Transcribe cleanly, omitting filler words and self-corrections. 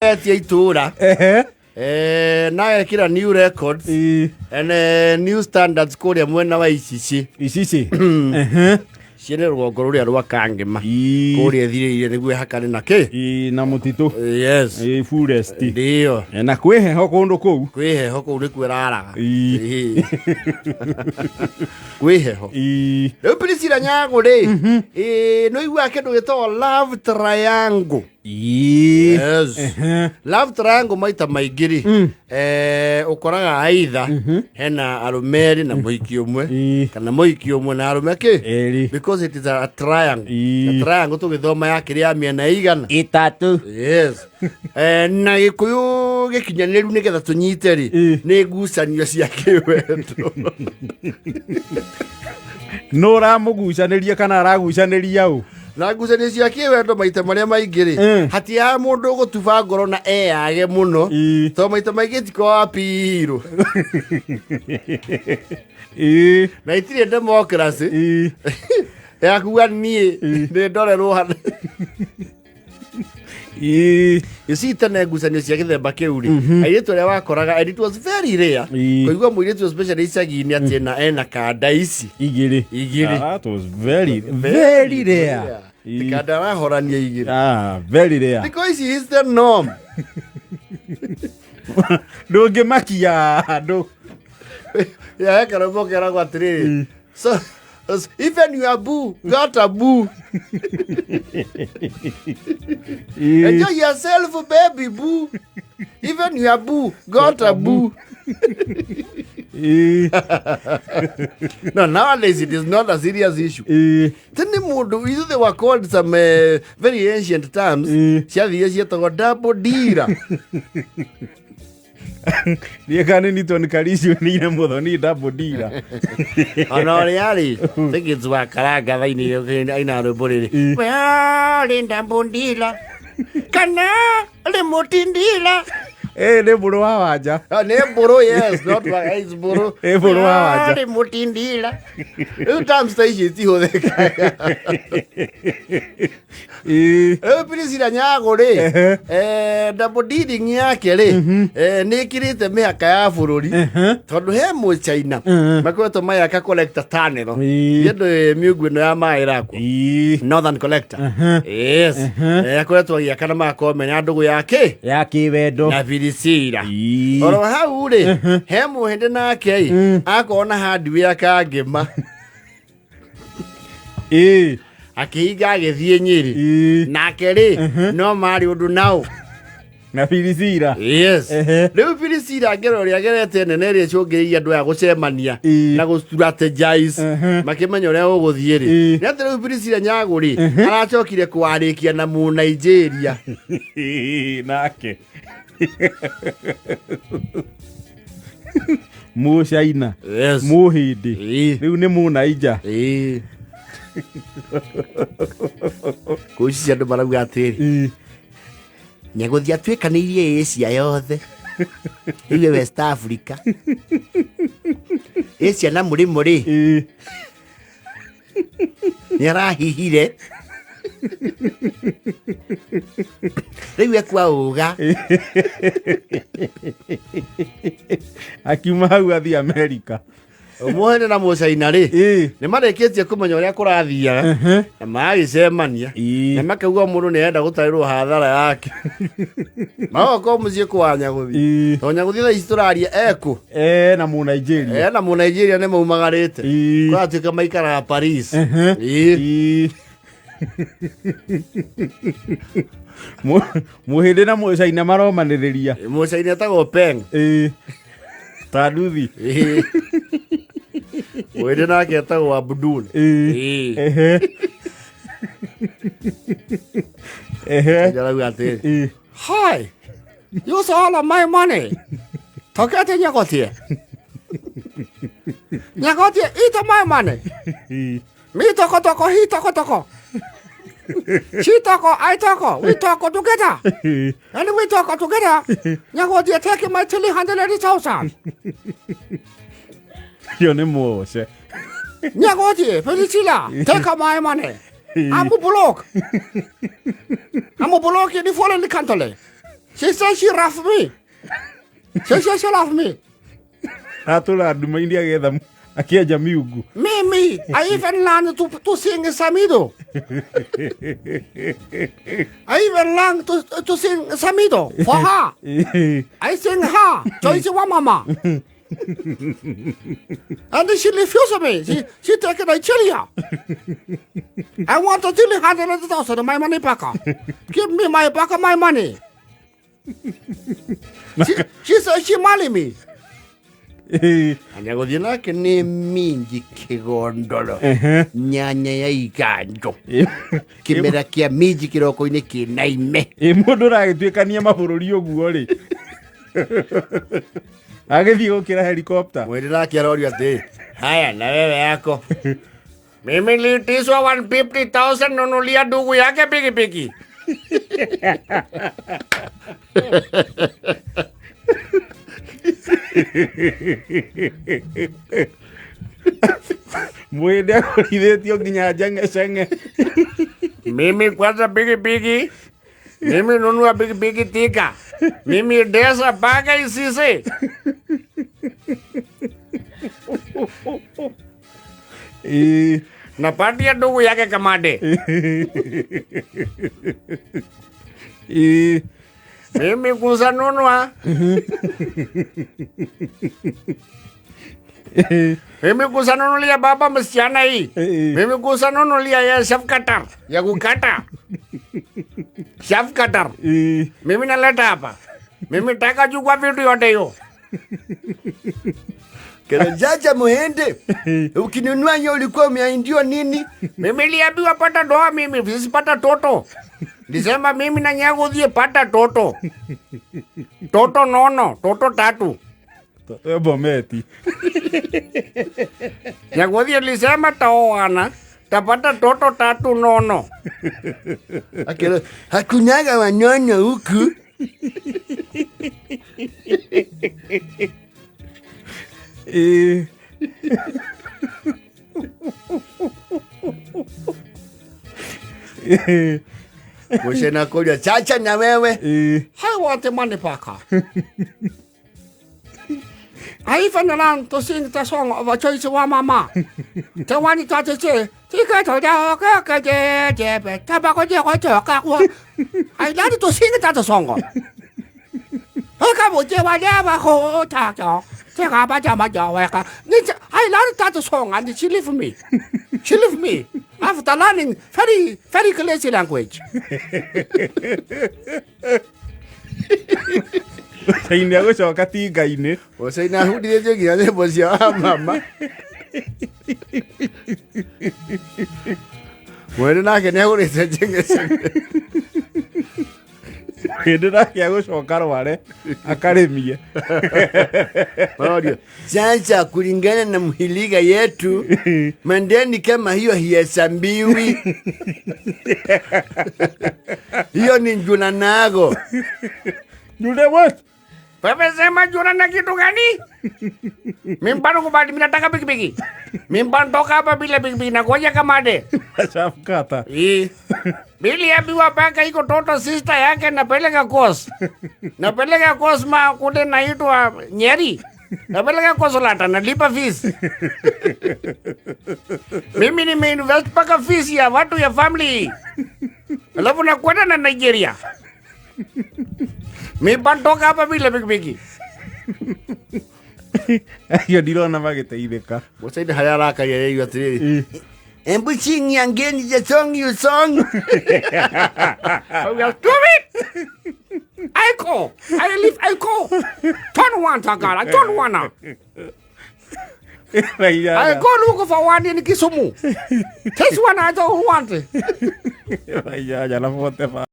Itura. Na kila new records and new standards kuria mwena wa icici ciene rwongo ruria rwa Kangema kuria thire niguo hakane na ki na mutitu yes forest ndio na kwiheho kundu kuu kwiheho kuu ni kwiraraga kwiheho riu Priscilla Nyaguthii no igua kindu gitagwo love triangle. Yes. Love triangle maita maingiri ukoraga aidha hena arumeri na muhiki umwe kana muhiki umwe na arume ki because it is a triangle. A triangle tugithoma yakiri ya miena igana itatu. Yes. Na gikuyu gikinyaniru nigetha tunyite ri ni ngucanio cia kiwendo no ramugucaniria kana aragucaniria u na ngucanio cia kiwendo maita maria maingiri hati ya mundu gutuba ngoro na eyage muno to maita maingi tiko apiro na itire democracy ya kuwa nie ni ndorerwo hana isita na ngucanio cia githemba kiu ri airitu ria wakoraga and it was very rare kuigua muiritu especially icagi-ini ati ena kanda ici igiri that was very rare kanda rahorania igiri very rare because he is the norm ndungimakia andu ya karabo kera kwa atiriri so even your boo got a boo. Enjoy yourself, baby boo. Even your boo got a boo. No, nowadays it is not a serious issue. Then they were called some very ancient terms. Double dealer. Ni kani ni ton kalisio ni na motho ni double dealer. Ono riari think wa karanga thaini aina rũmborĩrĩ we ni double dealer kana ni mutindila ni mburu wa wanja ni mburu yes not like is mburu mburu wa wanja ni mutindila terms station ti hotheka Priscilla Nyaguthii double dealing yake ri ni kirite mihaka ya bururi tondu he Mũchina makwetwo mayaka collector tunnel yendo miugu no ya mairako northern collector yes akwetwo agiakana makomenya ndugu yake ya kiwendo na Priscilla oro hau ri he Mũhindĩ nake akona hardware Kangema akihinga agithie Nyeri nake ri no mari undu nao na Priscilla yes riu Priscilla ngero ria gerete nene ri cungiriria andu ya gucemania na gu strategize makimenya uria uguthie ri ni ati riu Priscilla Nyaguthii aracokire kwarikia na mu Nigeria nake Mũchina Mũhindĩ riu ni Mũnaija kuici andu marauga atiri Nyaguthii atwikanirie Asia yothe iwe West Africa Asia na muri ni arahihire riu ekwa uga akiuma hau athi America Mũhindĩ na Mũchina ri ni mareketie kumenya uria kurathiaga na magicemania na makauga mundu ni enda gutarirwo hathara yake magoko mucie kwa Nyaguthii to Nyaguthii tha Australia eku na mu Nigeria na mu Nigeria ne maumagarite kwa atuika maikara Paris Mũhindĩ na Mũchina maromanĩrĩria Mũchina etagwo Peng Taduthi Mũhindĩ nake etagwo Abdul jarauga atĩrĩ hi you saw all of my money tokete Nyaguthii eat my money me toko he toko she toko I toko we talk together and we talk together Nyaguthii take my 300,000 yo ni Mũche Nyaguthii Priscilla take my money I'm broke in the foreign country She said she rough me. She love me. Atũra nduma india getha akĩenja miungu. Me. I even learned to sing samido. I even learned to sing samido for her. I sing her. Choice wa mama. And she refused me. She take it Chilia. I want to tell 100,000 my money back. Give me my back my money. She said she marry me. Nyaguthii nake nĩ minji kĩgondoro nyanya ya iganjo kĩmera kĩa minji kĩroko-inĩ kĩnaime mũndũ ũragĩtuĩkania mabũrũri ũguo rĩ agĩthiĩ gũkĩra helicopter mwĩrĩ nake arorio atĩ haya na wewe yako mimi niliitishwa 150,000 nunulia ndugu yake pikipiki. Mwĩrĩ akũrithĩtio nginya njeng'eceng'e. Mimi kwanza pikipiki. Mimi nunua pikipiki tika. Mimi desa mpaka Isise. Napatia ndugu yake Kamade. Mimi kusanunua. Mimi kusanunulia baba msichana hii. Mimi kusanunulia ya shafkatar. Ya kukata. Shafkatar. Mimi naleta hapa. Mimi taka chukua vitu yote hiyo. Kila jaja Mũhindĩ. Ukinunua hiyo ulikuwa umeahidiwa nini? Mimi niliambiwa pata doa mimi, sipata toto. Nilisema mimi na Nyaguthii pata toto. Toto nono, toto tatu. Toto bometi. Nyaguthii alisema taoana, tapata toto tatu nono. Akira hakunaga wanono huku. Mũchina kuja chacha na wewe. I want the money back. I even learned to sing the song of a choice wa mama. The one that say, "Tika to da ka ka je je be tabako je ko to ka ko." I learned to sing that song. Ka bo je wa ya ba ko ta jo. Tika ba ja ma jo wa ka. I learned that song and she left me. She left me. After learning very crazy language. Mũchina gũcoka tinga-inĩ. Mũchina ahudithĩtio nginya nyĩmbo cia mama. Mwĩrĩ nake nĩagũrĩte njeng'eceng'e. Mũhindĩ nake agũcoka Rware akarĩmie. Sasa kulingana na mhiliga yetu mandeni kama hiyo hihesabiwi. Hiyo ni njuna nago. Njune what? Wewe sema njuna na kitu gani? Mimi bado kubali mimi nataka pikipiki. Mimi bado toka hapa bila pikipiki na ngoja Kamade. Shafkata. Bili ambiwa paka iko toto sister yake napeleka course. Napeleka course ma kule naitwa Nyeri. Napeleka Konsolata nalipa fees. Mimi nimeinvest paka fees ya watu ya family. Alafu nakwenda na Nigeria. Mimi bantoka hapa bila pikipiki. Hiyo ndirona magĩteithĩka. Mũchina harĩa arakaria yeye atiriri. Embu sing again the song you song. We are stupid. I live Aiko. Don't want a girl. I don't wanna. I go look for one in Kisumu. This one I don't want. Ya la foto.